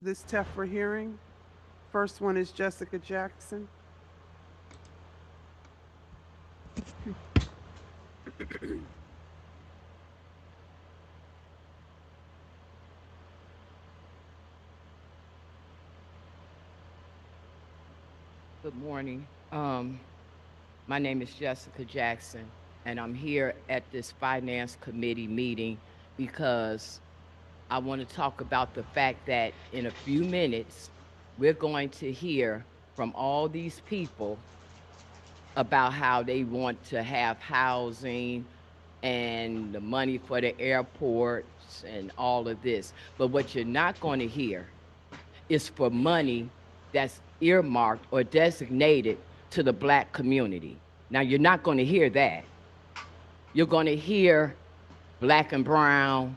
this TEFRA hearing. First one is Jessica Jackson. Good morning. My name is Jessica Jackson, and I'm here at this Finance Committee meeting because I want to talk about the fact that in a few minutes, we're going to hear from all these people about how they want to have housing and the money for the airports and all of this. But what you're not going to hear is for money that's earmarked or designated to the Black community. Now, you're not going to hear that. You're going to hear Black and brown.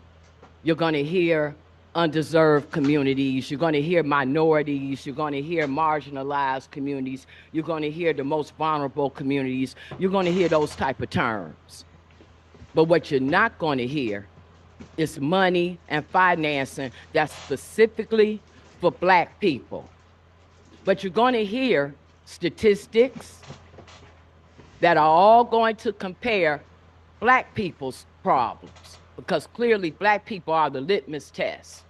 You're going to hear undeserved communities. You're going to hear minorities. You're going to hear marginalized communities. You're going to hear the most vulnerable communities. You're going to hear those type of terms. But what you're not going to hear is money and financing that's specifically for Black people. But you're going to hear statistics that are all going to compare Black people's problems, because clearly Black people are the litmus test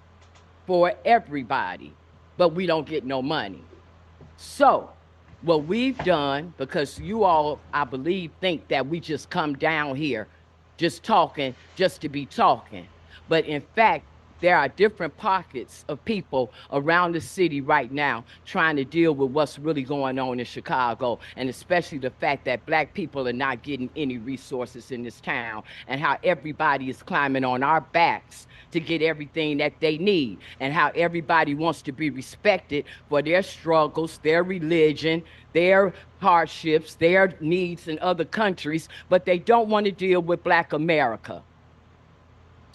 for everybody, but we don't get no money. So what we've done, because you all, I believe, think that we just come down here just talking just to be talking. But in fact, there are different pockets of people around the city right now trying to deal with what's really going on in Chicago, and especially the fact that Black people are not getting any resources in this town, and how everybody is climbing on our backs to get everything that they need, and how everybody wants to be respected for their struggles, their religion, their hardships, their needs in other countries, but they don't want to deal with Black America.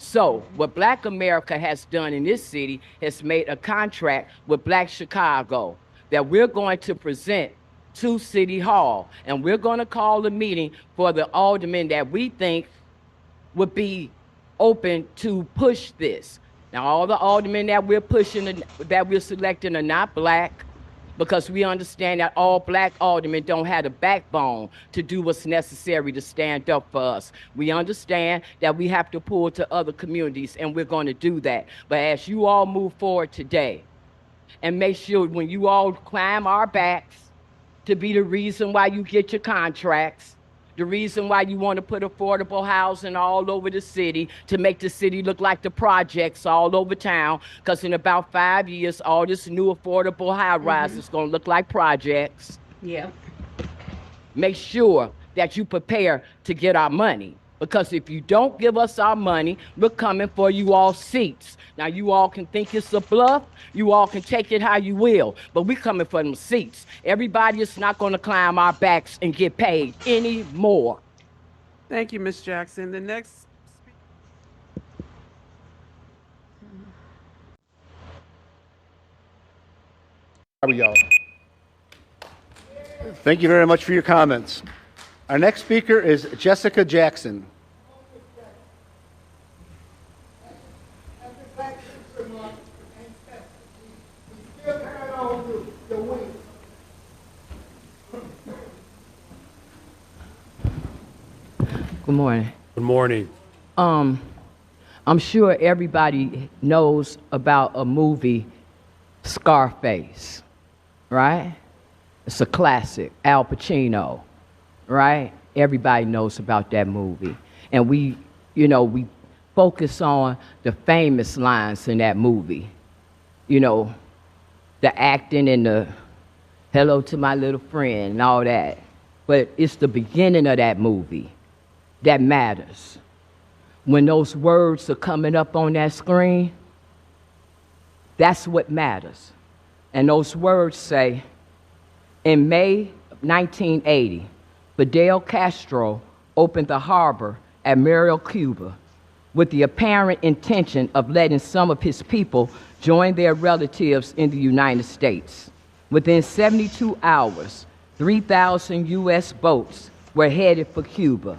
So what Black America has done in this city has made a contract with Black Chicago that we're going to present to City Hall. And we're going to call a meeting for the aldermen that we think would be open to push this. Now, all the aldermen that we're pushing, that we're selecting are not Black, because we understand that all Black aldermen don't have the backbone to do what's necessary to stand up for us. We understand that we have to pull to other communities, and we're going to do that. But as you all move forward today, and make sure when you all climb our backs to be the reason why you get your contracts, the reason why you want to put affordable housing all over the city, to make the city look like the projects all over town, because in about 5 years, all this new affordable high-rise is going to look like projects. Yeah. Make sure that you prepare to get our money, because if you don't give us our money, we're coming for you all seats. Now, you all can think it's a bluff. You all can take it how you will, but we're coming for them seats. Everybody is not going to climb our backs and get paid anymore. Thank you, Ms. Jackson. The next There we go. Thank you very much for your comments. Our next speaker is Jessica Jackson. Good morning. Good morning. I'm sure everybody knows about a movie, Scarface, right? It's a classic, Al Pacino, right? Everybody knows about that movie. And we focus on the famous lines in that movie. You know, the acting and the hello to my little friend and all that. But it's the beginning of that movie that matters. When those words are coming up on that screen, that's what matters. And those words say, in May 1980, Fidel Castro opened the harbor at Mariel, Cuba, with the apparent intention of letting some of his people join their relatives in the United States. Within 72 hours, 3,000 U.S. boats were headed for Cuba.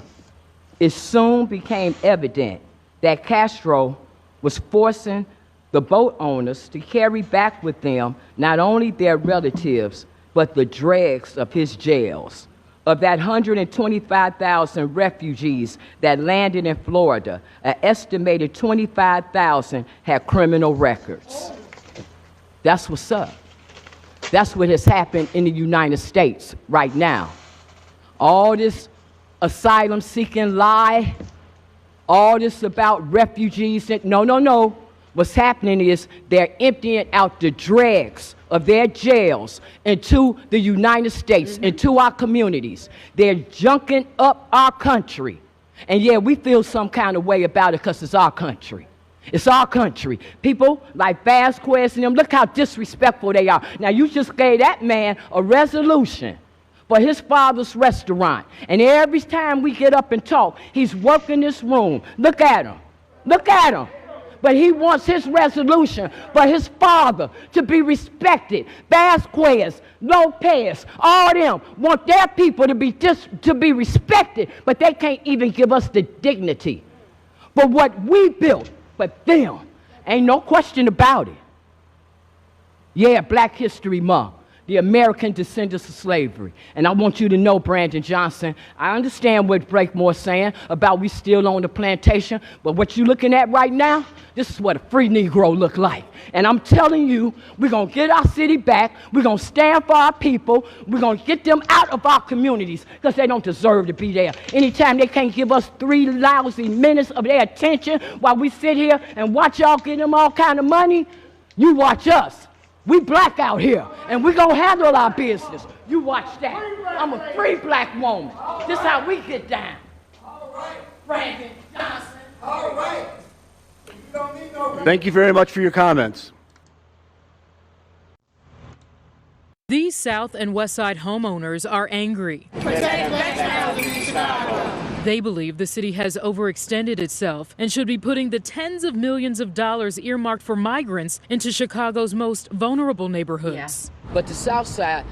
It soon became evident that Castro was forcing the boat owners to carry back with them not only their relatives, but the dregs of his jails. Of that 125,000 refugees that landed in Florida, an estimated 25,000 had criminal records. That's what's up. That's what has happened in the United States right now. All this asylum-seeking lie, all this about refugees, no. What's happening is they're emptying out the dregs of their jails into the United States, into our communities. They're junking up our country. And yeah, we feel some kind of way about it because it's our country. It's our country. People like Vasquez and them, look how disrespectful they are. Now, you just gave that man a resolution for his father's restaurant. And every time we get up and talk, he's working this room. Look at him. Look at him. But he wants his resolution for his father to be respected. Vasquez, Lopez, all them want their people to be respected, but they can't even give us the dignity for what we built. But them, ain't no question about it. Yeah, Black History Month, the American descendants of slavery. And I want you to know, Brandon Johnson, I understand what Breakmore's saying about we still on the plantation, but what you're looking at right now, this is what a free Negro look like. And I'm telling you, we're going to get our city back. We're going to stand for our people. We're going to get them out of our communities because they don't deserve to be there. Anytime they can't give us 3 lousy minutes of their attention while we sit here and watch y'all get them all kind of money, you watch us. We black out here, and we're going to handle our business. You watch that. I'm a free black woman. This is how we get down. All right. Brandon Johnson. All right. You don't need no... Thank you very much for your comments. These South and West Side homeowners are angry. They believe the city has overextended itself and should be putting the tens of millions of dollars earmarked for migrants into Chicago's most vulnerable neighborhoods. But the South Side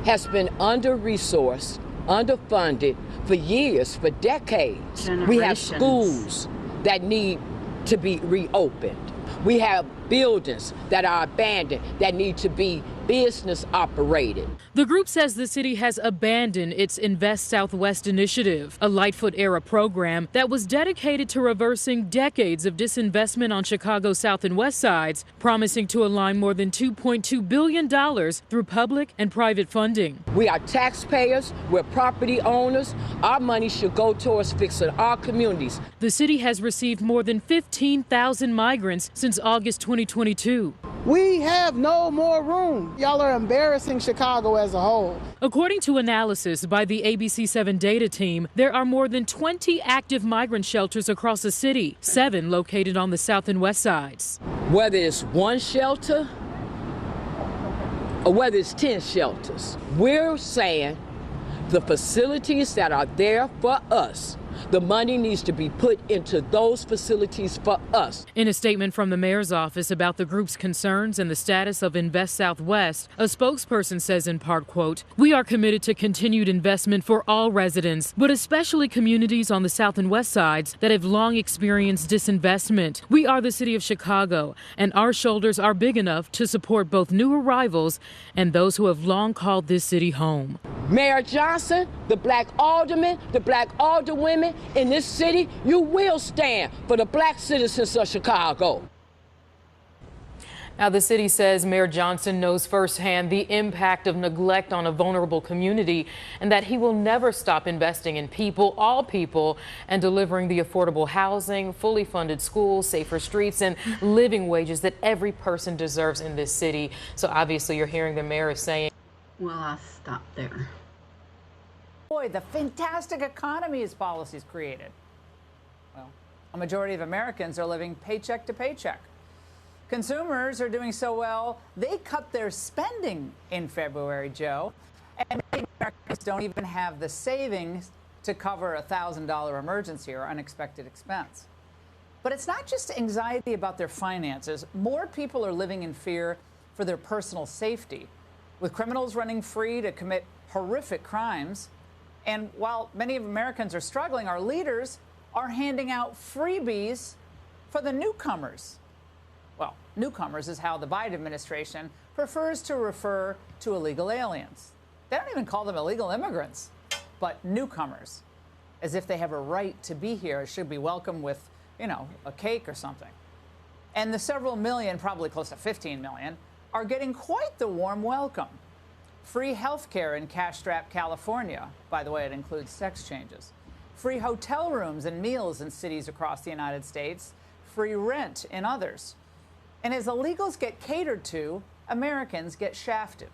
has been under-resourced, underfunded for years, for decades. We have schools that need to be reopened. We have buildings that are abandoned that need to be business operated. The group says the city has abandoned its Invest Southwest initiative, a Lightfoot-era program that was dedicated to reversing decades of disinvestment on Chicago's South and West Sides, promising to align more than $2.2 billion through public and private funding. We are taxpayers, we're property owners. Our money should go towards fixing our communities. The city has received more than 15,000 migrants since August 2022. We have no more room. Y'all are embarrassing Chicago as a whole. According to analysis by the ABC7 data team, there are more than 20 active migrant shelters across the city, 7 located on the South and West Sides. Whether it's one shelter or whether it's 10 shelters, we're saying the facilities that are there for us, the money needs to be put into those facilities for us. In a statement from the mayor's office about the group's concerns and the status of Invest Southwest, a spokesperson says in part, quote, "We are committed to continued investment for all residents, but especially communities on the South and West Sides that have long experienced disinvestment. We are the city of Chicago, and our shoulders are big enough to support both new arrivals and those who have long called this city home." Mayor Johnson, the black aldermen, the black alderwomen in this city, you will stand for the black citizens of Chicago. Now, the city says Mayor Johnson knows firsthand the impact of neglect on a vulnerable community and that he will never stop investing in people, all people, and delivering the affordable housing, fully funded schools, safer streets, and living wages that every person deserves in this city. So obviously you're hearing the mayor saying, well, I'll stop there. Boy, the fantastic economy his policies created. Well, a majority of Americans are living paycheck to paycheck. Consumers are doing so well, they cut their spending in February, Joe. And many Americans don't even have the savings to cover a $1,000 emergency or unexpected expense. But it's not just anxiety about their finances. More people are living in fear for their personal safety, with criminals running free to commit horrific crimes. And while many of Americans are struggling, our leaders are handing out freebies for the newcomers. Well, newcomers is how the Biden administration prefers to refer to illegal aliens. They don't even call them illegal immigrants, but newcomers, as if they have a right to be here, should be welcomed with, a cake or something. And the several million, probably close to 15 million, are getting quite the warm welcome. Free health care in cash-strapped California. By the way, it includes sex changes. Free hotel rooms and meals in cities across the United States. Free rent in others. And as illegals get catered to, Americans get shafted.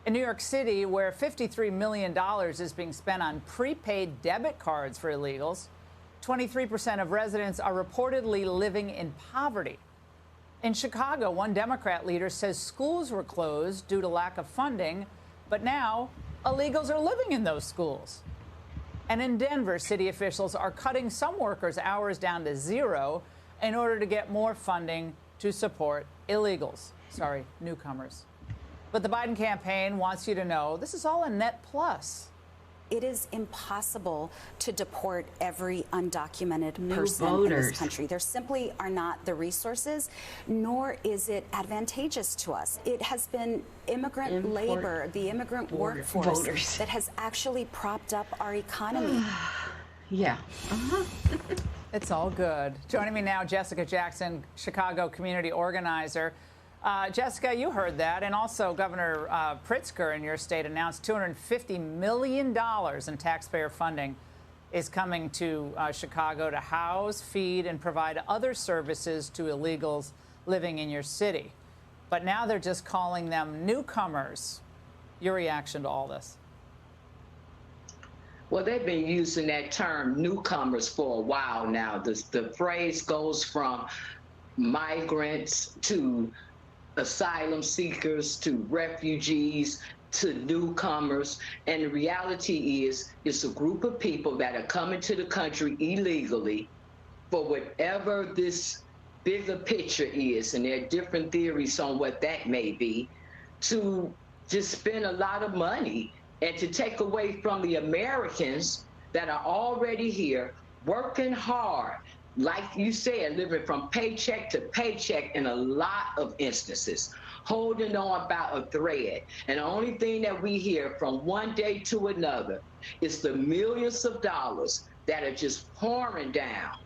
In New York City, where $53 million is being spent on prepaid debit cards for illegals, 23% of residents are reportedly living in poverty. In Chicago, one Democrat leader says schools were closed due to lack of funding, but now illegals are living in those schools. And in Denver, city officials are cutting some workers' hours down to zero in order to get more funding to support newcomers. But the Biden campaign wants you to know this is all a net plus. It is impossible to deport every undocumented New person in voters. this country. There simply are not the resources, nor is it advantageous to us. It has been immigrant labor, the immigrant workforce, voters. that has actually propped up our economy. Yeah. It's all good. Joining me now, Jessica Jackson, Chicago community organizer. Jessica, you heard that. And also Governor Pritzker in your state announced $250 million in taxpayer funding is coming to Chicago to house, feed, and provide other services to illegals living in your city. But now they're just calling them newcomers. Your reaction to all this? Well, they've been using that term newcomers for a while now. The phrase goes from migrants to asylum seekers to refugees to newcomers. And the reality is, it's a group of people that are coming to the country illegally for whatever this bigger picture is, and there are different theories on what that may be, to just spend a lot of money and to take away from the Americans that are already here, working hard, like you said, living from paycheck to paycheck in a lot of instances, holding on by a thread. And the only thing that we hear from one day to another is the millions of dollars that are just pouring down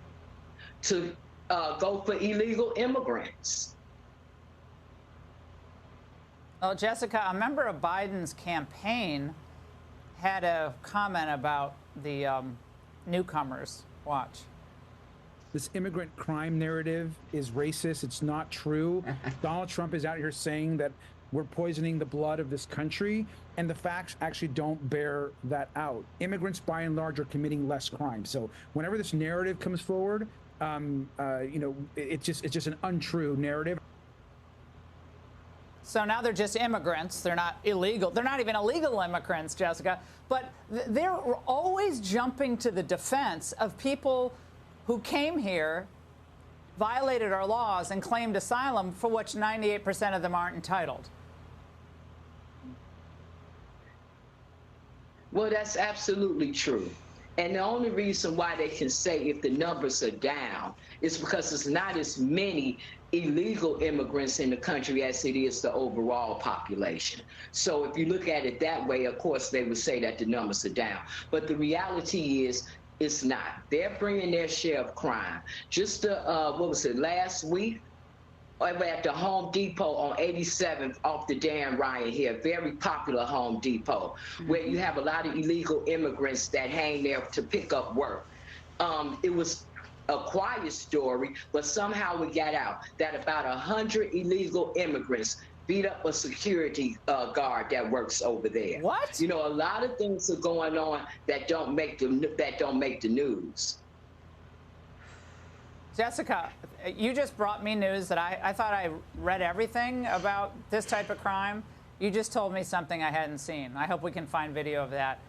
to go for illegal immigrants. Well, Jessica, a member of Biden's campaign had a comment about the newcomers. Watch. This immigrant crime narrative is racist. It's not true. Donald Trump is out here saying that we're poisoning the blood of this country, and the facts actually don't bear that out. Immigrants, by and large, are committing less crime. So whenever this narrative comes forward, it's just an untrue narrative. So now they're just immigrants. They're not illegal. They're not even illegal immigrants, Jessica. But they're always jumping to the defense of people who came here, violated our laws, and claimed asylum, for which 98% of them aren't entitled. Well, that's absolutely true. And the only reason why they can say if the numbers are down is because there's not as many illegal immigrants in the country as it is the overall population. So if you look at it that way, of course, they would say that the numbers are down. But the reality is, it's not. They're bringing their share of crime. Just last week, at the Home Depot on 87th off the Dan Ryan here, very popular Home Depot, where you have a lot of illegal immigrants that hang there to pick up work. It was a quiet story, but somehow we got out that about 100 illegal immigrants beat up a security guard that works over there. What? You know, a lot of things are going on that don't make the news. Jessica, you just brought me news that I thought I read everything about this type of crime. You just told me something I hadn't seen. I hope we can find video of that.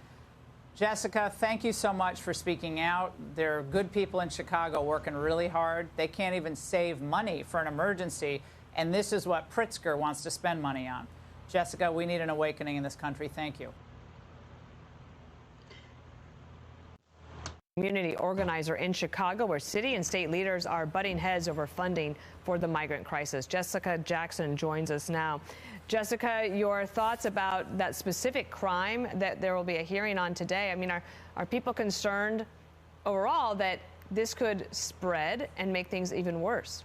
Jessica, thank you so much for speaking out. There are good people in Chicago working really hard. They can't even save money for an emergency, and this is what Pritzker wants to spend money on. Jessica, we need an awakening in this country. Thank you. community organizer in Chicago, where city and state leaders are butting heads over funding for the migrant crisis. Jessica Jackson joins us now. Jessica, your thoughts about that specific crime that there will be a hearing on today? I mean, are people concerned overall that this could spread and make things even worse?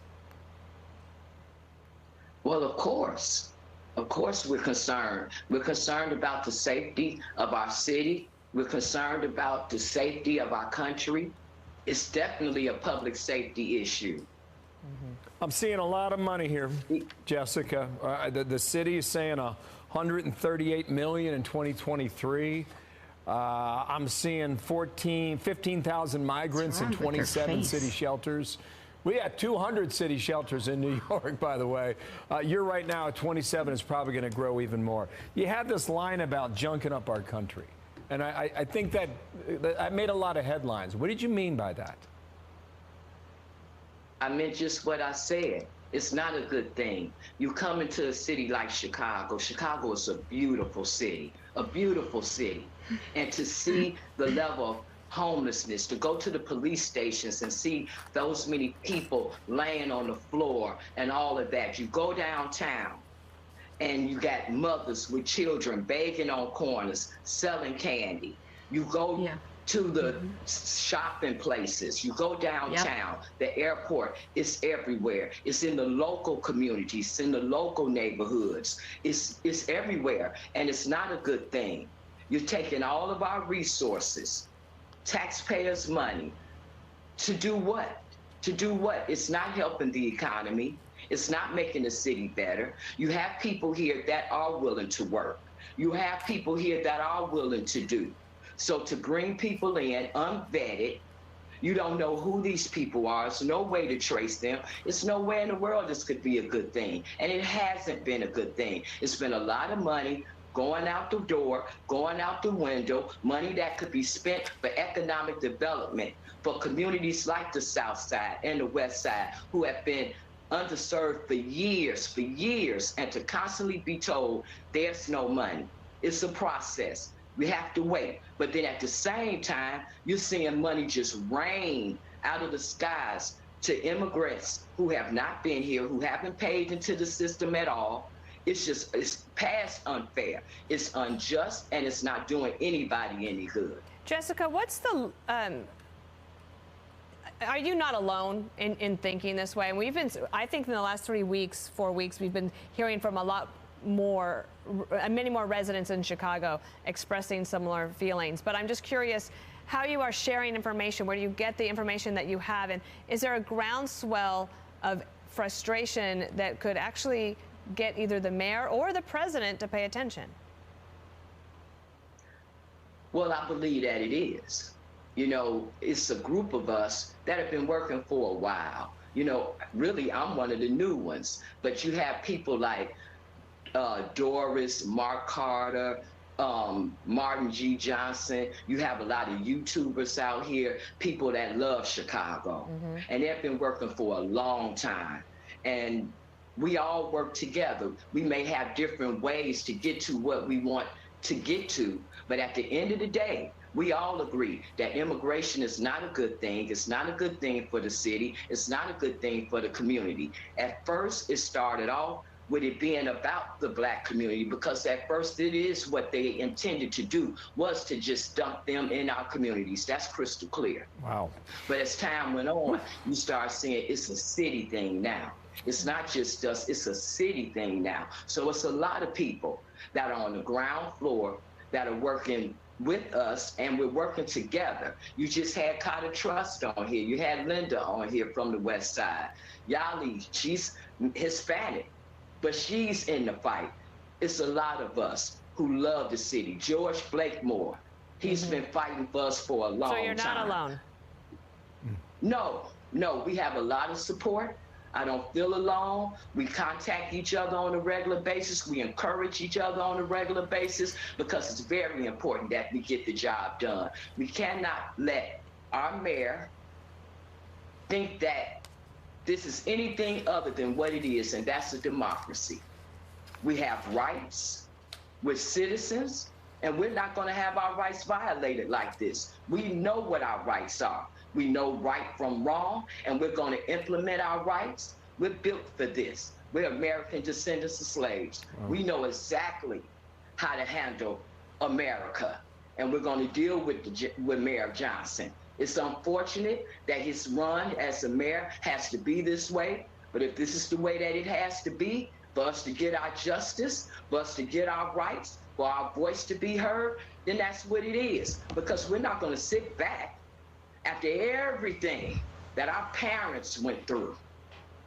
Well, of course we're concerned. We're concerned about the safety of our city. We're concerned about the safety of our country. It's definitely a public safety issue. I'm seeing a lot of money here, Jessica. The city is saying $138 million in 2023. I'm seeing 15,000 migrants in 27 city shelters. We had 200 city shelters in New York, by the way. You're right now at 27. It's probably going to grow even more. You had this line about junking up our country. And I think that I made a lot of headlines. What did you mean by that? I meant just what I said. It's not a good thing. You come into a city like Chicago. Chicago is a beautiful city, And to see the level of homelessness, to go to the police stations and see those many people laying on the floor and all of that. You go downtown, and you got mothers with children begging on corners, selling candy. You go to the shopping places. You go downtown, the airport, it's everywhere. It's in the local communities, it's in the local neighborhoods. It's everywhere, and it's not a good thing. You're taking all of our resources, taxpayers' money, to do what? To do what? It's not helping the economy. It's not making the city better. You have people here that are willing to work. You have people here that are willing to do. So to bring people in unvetted, you don't know who these people are. There's no way to trace them. It's no way in the world this could be a good thing. And it hasn't been a good thing. It's been a lot of money going out the door, going out the window, money that could be spent for economic development for communities like the South Side and the West Side who have been underserved for years, and to constantly be told there's no money. It's a process. We have to wait. But then at the same time, you're seeing money just rain out of the skies to immigrants who have not been here, who haven't paid into the system at all. It's past unfair. It's unjust, and it's not doing anybody any good. Jessica, what's the are you not alone in thinking this way? And I think in the last 4 weeks, we've been hearing from many more residents in Chicago expressing similar feelings. But I'm just curious how you are sharing information. Where do you get the information that you have? And is there a groundswell of frustration that could actually get either the mayor or the president to pay attention? Well, I believe that it is. You know, it's a group of us that have been working for a while. You know, really, I'm one of the new ones. But you have people like Doris, Mark Carter, Martin G. Johnson. You have a lot of YouTubers out here, people that love Chicago. And they've been working for a long time. And we all work together. We may have different ways to get to what we want to get to, but at the end of the day, we all agree that immigration is not a good thing. It's not a good thing for the city. It's not a good thing for the community. At first, it started off with it being about the Black community, because at first it is what they intended to do, was to just dump them in our communities. That's crystal clear. Wow. But as time went on, you start seeing it's a city thing now. It's not just us, it's a city thing now. So it's a lot of people that are on the ground floor that are working with us, and we're working together. You just had Carter Trust on here. You had Linda on here from the West Side. Yali, she's Hispanic, but she's in the fight. It's a lot of us who love the city. George Blakemore, he's been fighting for us for a long time. So you're not alone? No, we have a lot of support. I don't feel alone. We contact each other on a regular basis. We encourage each other on a regular basis, because it's very important that we get the job done. We cannot let our mayor think that this is anything other than what it is, and that's a democracy. We have rights. We're citizens. And we're not going to have our rights violated like this. We know what our rights are. We know right from wrong, and we're going to implement our rights. We're built for this. We're American descendants of slaves. We know exactly how to handle America, and we're going to deal with Mayor Johnson. It's unfortunate that his run as a mayor has to be this way, but if this is the way that it has to be, for us to get our justice, for us to get our rights, for our voice to be heard, then that's what it is. Because we're not going to sit back after everything that our parents went through,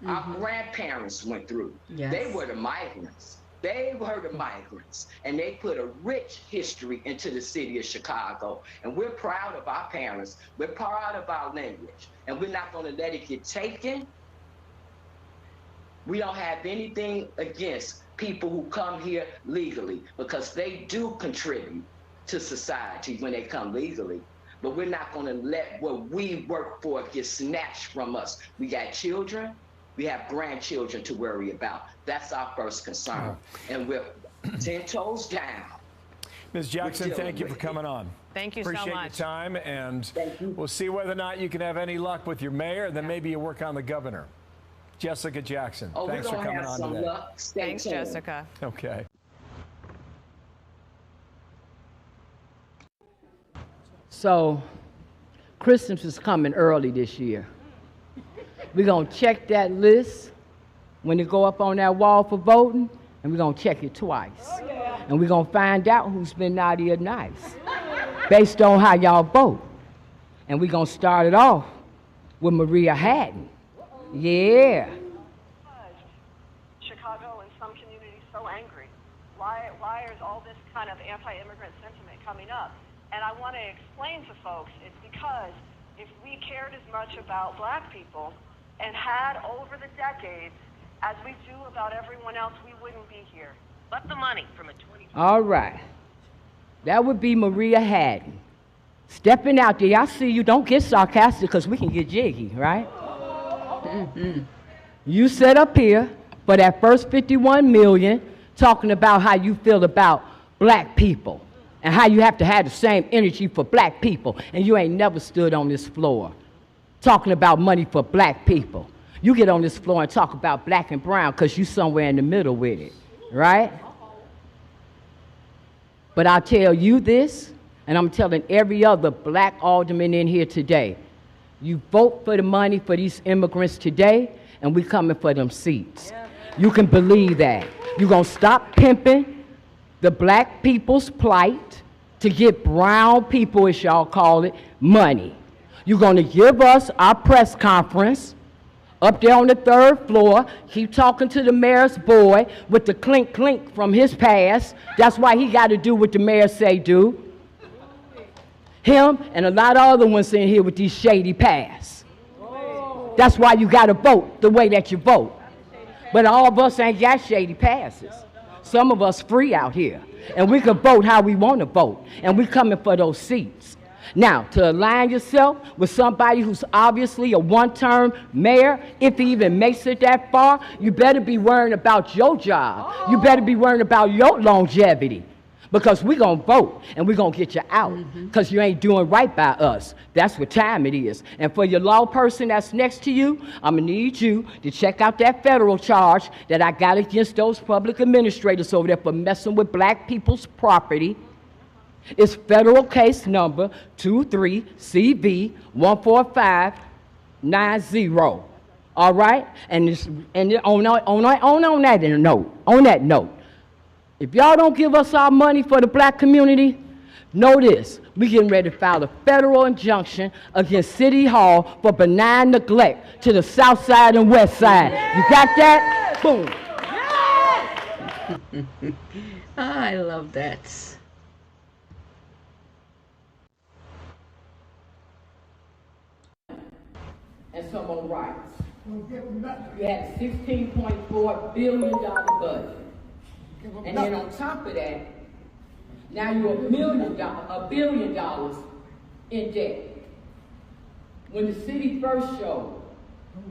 our grandparents went through. Yes. They were the migrants. They were the migrants, and they put a rich history into the city of Chicago. And we're proud of our parents. We're proud of our language, and we're not going to let it get taken. We don't have anything against people who come here legally, because they do contribute to society when they come legally. But we're not going to let what we work for get snatched from us. We got children. We have grandchildren to worry about. That's our first concern. And we're 10 toes down. Ms. Jackson, thank you for coming on. Thank you so Appreciate much. your time, and we'll see whether or not you can have any luck with your mayor, and then maybe you work on the governor. Jessica Jackson, thanks for coming on today. Thanks, Jessica. Okay. So, Christmas is coming early this year. We're going to check that list when it go up on that wall for voting, and we're going to check it twice. And we're going to find out who's been naughty or nice based on how y'all vote. And we're going to start it off with Maria Hatton. Yeah. Chicago and some communities so angry? Why is all this kind of anti-immigrant sentiment coming up? And I want to explain to folks, it's because if we cared as much about black people and had over the decades as we do about everyone else, we wouldn't be here. But the money from a 20. All right. That would be Maria Hatton. Stepping out there, I see you. Don't get sarcastic, because we can get jiggy, right? You sit up here for that first 51 million talking about how you feel about black people and how you have to have the same energy for black people, and you ain't never stood on this floor talking about money for black people. You get on this floor and talk about black and brown because you somewhere in the middle with it, right? But I'll tell you this, and I'm telling every other black alderman in here today, you vote for the money for these immigrants today, and we coming for them seats. You can believe that. You're going to stop pimping the black people's plight to get brown people, as y'all call it, money. You're going to give us our press conference up there on the 3rd floor, keep talking to the mayor's boy with the clink clink from his past. That's why he got to do what the mayor say do. Him and a lot of other ones in here with these shady pasts. That's why you got to vote the way that you vote. But all of us ain't got shady passes. Some of us free out here, and we can vote how we want to vote, and we coming for those seats. Now, to align yourself with somebody who's obviously a one-term mayor, if he even makes it that far, you better be worrying about your job. You better be worrying about your longevity, because we're going to vote, and we're going to get you out, because you ain't doing right by us. That's what time it is. And for your law person that's next to you, I'm going to need you to check out that federal charge that I got against those public administrators over there for messing with black people's property. It's federal case number 23CV14590. All right? And on that note, if y'all don't give us our money for the black community, know this. We getting ready to file a federal injunction against City Hall for benign neglect to the south side and west side. You got that? Boom. I love that. And some on rights. You had $16.4 billion budget. And then on top of that, now you're $1 billion in debt. When the city first showed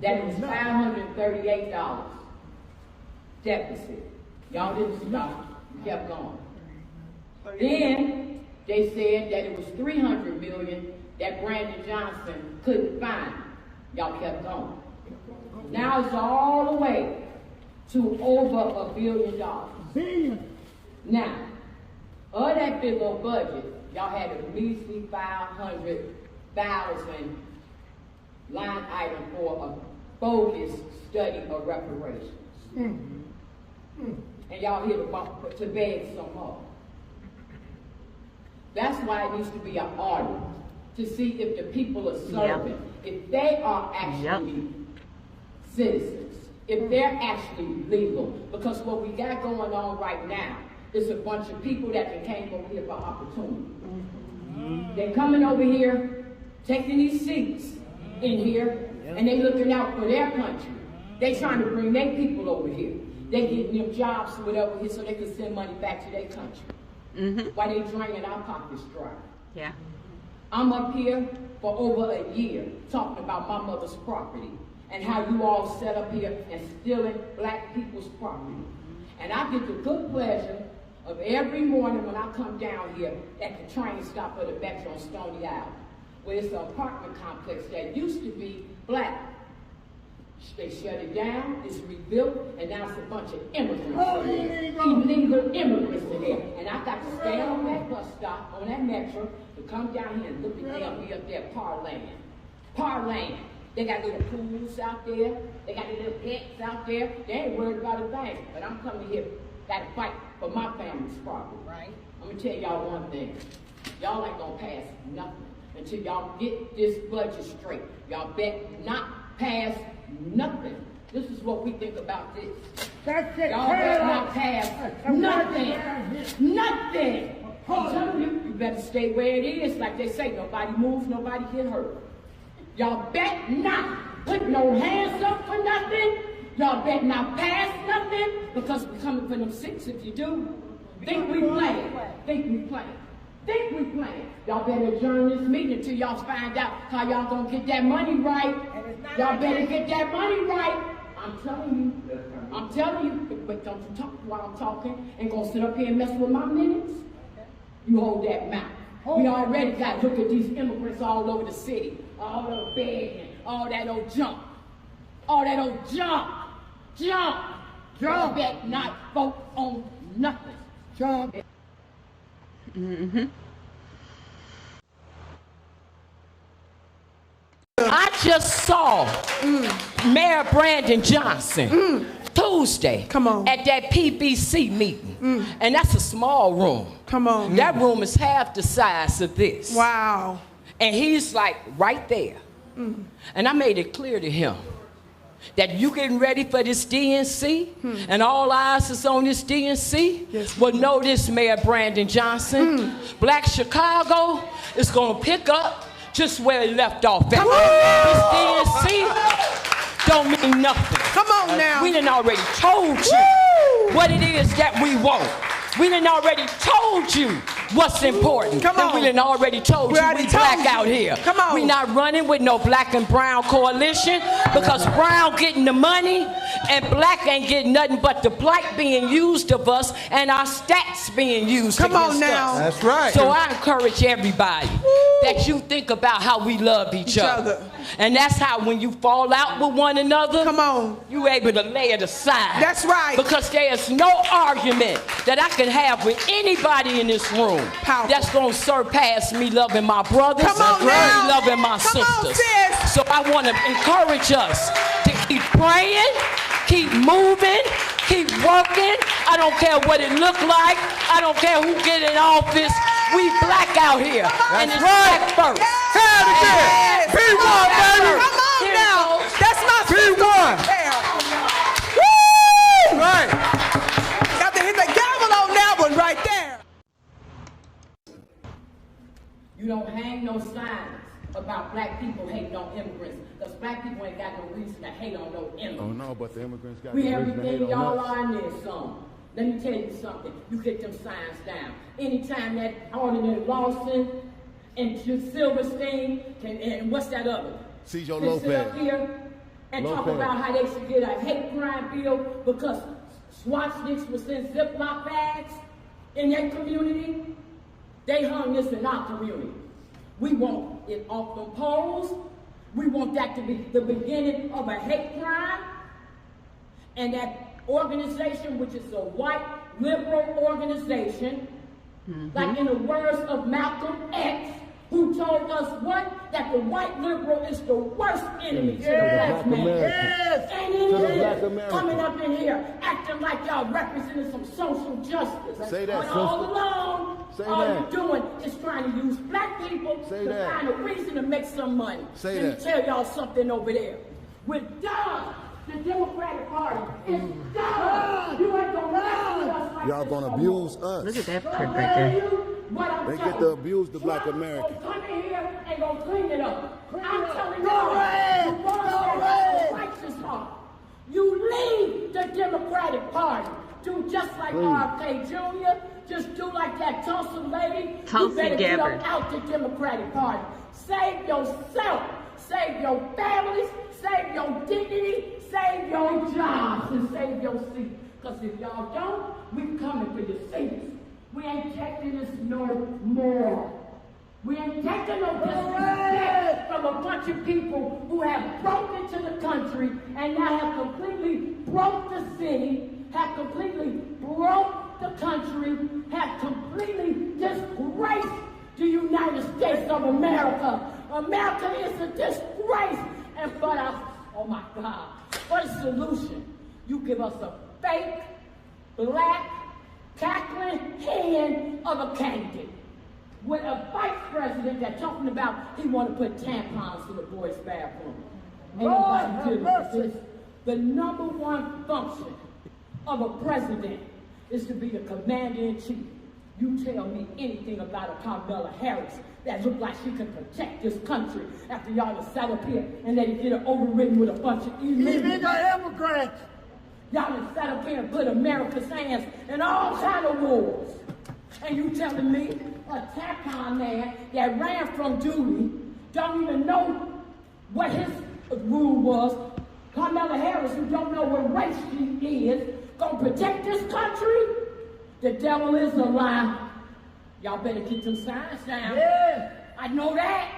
that it was $538 deficit, y'all didn't stop, you kept going. Then they said that it was $300 million that Brandon Johnson couldn't find. Y'all kept going. Now it's all the way to over $1 billion. Now, of that big old budget, y'all had a measly 500,000 line item for a bogus study of reparations. And y'all here to beg some more. That's why it needs to be an audit to see if the people are serving, if they are actually citizens, if they're actually legal. Because what we got going on right now is a bunch of people that came over here for opportunity. They're coming over here, taking these seats in here, and they looking out for their country. They trying to bring their people over here. They getting them jobs or whatever here so they can send money back to their country. While they draining our pockets dry. Yeah. I'm up here for over a year talking about my mother's property and how you all set up here and stealing black people's property. And I get the good pleasure of every morning when I come down here at the train stop of the Metro on Stony Island, where it's an apartment complex that used to be black. They shut it down, it's rebuilt, and now it's a bunch of immigrants in there. Illegal immigrants in there. And I got to stay on that bus stop, on that Metro, to come down here and look at them be up there parlaying. Parlaying. They got little pools out there. They got little pets out there. They ain't worried about a thing. But I'm coming here, got to fight for my family's property. Right. I'm going to tell y'all one thing. Y'all ain't going to pass nothing until y'all get this budget straight. Y'all bet not pass nothing. This is what we think about this. That's it. Y'all better not pass nothing. Nothing. I'm telling you, you better stay where it is. Like they say, nobody moves, nobody get hurt. Y'all bet not put no hands up for nothing. Y'all bet not pass nothing, because we're coming for them six if you do. Think we playing. Think we playing. Think we playing. Y'all better adjourn this meeting until y'all find out how y'all gonna get that money right. Y'all better get that money right. I'm telling you, but don't you talk while I'm talking and gonna sit up here and mess with my minutes? You hold that mouth. We already got to look at these immigrants all over the city, all over begging, all that old junk. All that old junk. Y'all bet not vote on nothing. Junk. I just saw Mayor Brandon Johnson Tuesday at that PBC meeting. And that's a small room. That room is half the size of this. Wow. And he's like right there. And I made it clear to him that you getting ready for this DNC and all eyes is on this DNC. Well, know this, Mayor Brandon Johnson. Black Chicago is going to pick up just where it left off at. This DNC don't mean nothing. Come on now. We done already told you what it is that we want. We done already told you what's important. Come on. And we done already told you we black out here. Come on. We not running with no black and brown coalition, because brown getting the money and black ain't getting nothing but the plight being used of us and our stats being used Come on against now. us. That's right. So I encourage everybody that you think about how we love each other. And that's how when you fall out with one another, you able to lay it aside. That's right. Because there is no argument that I can have with anybody in this room that's going to surpass me loving my brothers and me loving my sisters. So I want to encourage us to keep praying, keep moving, keep working. I don't care what it look like. I don't care who get in office. We black out here. And it's black first. Hell yeah. P1, baby. Come on now. That's my P1. Woo! Right. Got to hit the gavel on that one right there. You don't hang no signs about black people hating on immigrants, because black people ain't got no reason to hate on no immigrants. Oh no, but the immigrants got We no reason to hate everything on y'all us. are in there some. Let me tell you something. You get them signs down. Anytime that Alderman Lawson and Silverstein and what's that other? Cesar They sit up Lopez. here and talk about how they should get a hate crime bill because swastika was in Ziploc bags. in their community, they hung this in our community. We want it off the polls. We want that to be the beginning of a hate crime. And that organization, which is a white liberal organization, like in the words of Malcolm X, who told us what? That the white liberal is the worst enemy to the black man. Yes. And it is coming up in here, acting like y'all representing some social justice. Say that, but all along, Say all that. you're doing is trying to use black people Say to that. find a reason to make some money. Say Let that. me tell y'all something over there. We're done. The Democratic Party is done. You ain't gonna mess with us like Y'all this gonna no abuse more. us. Look at that prick right there. They get to abuse the black American. Come in here and go clean it up. I'm telling you, Go ahead. the ones that have a righteous heart. You leave the Democratic Party. Do just like RFK Jr. Just do like that Tulsa lady. Tulsi You better get Gabbard. up out the Democratic Party. Save yourself. Save your families. Save your dignity. Save your jobs. And save your seat. Because if y'all don't, we coming for your seats. We ain't taking this no more. We ain't taking no disrespect from a bunch of people who have broke into the country and now have completely broke the city, have completely broke the country, have completely disgraced the United States of America. America is a disgrace. And for the, oh my God, for the solution, you give us a fake, black, cackling hand of a candidate with a vice president that's talking about he want to put tampons in the boys' bathroom. The number one function of a president is to be the commander-in-chief. You tell me anything about a Kamala Harris that look like she can protect this country after y'all have sat up here and let it get it overridden with a bunch of illegal immigrants. Y'all have sat up here and put America's hands in all kind of wars. And you telling me a tampon man that ran from duty don't even know what his rule was. Kamala Harris, who don't know what race she is, gonna protect this country? The devil is a lie. Y'all better get them signs down. Yeah. I know that.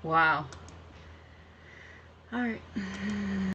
Wow. All right.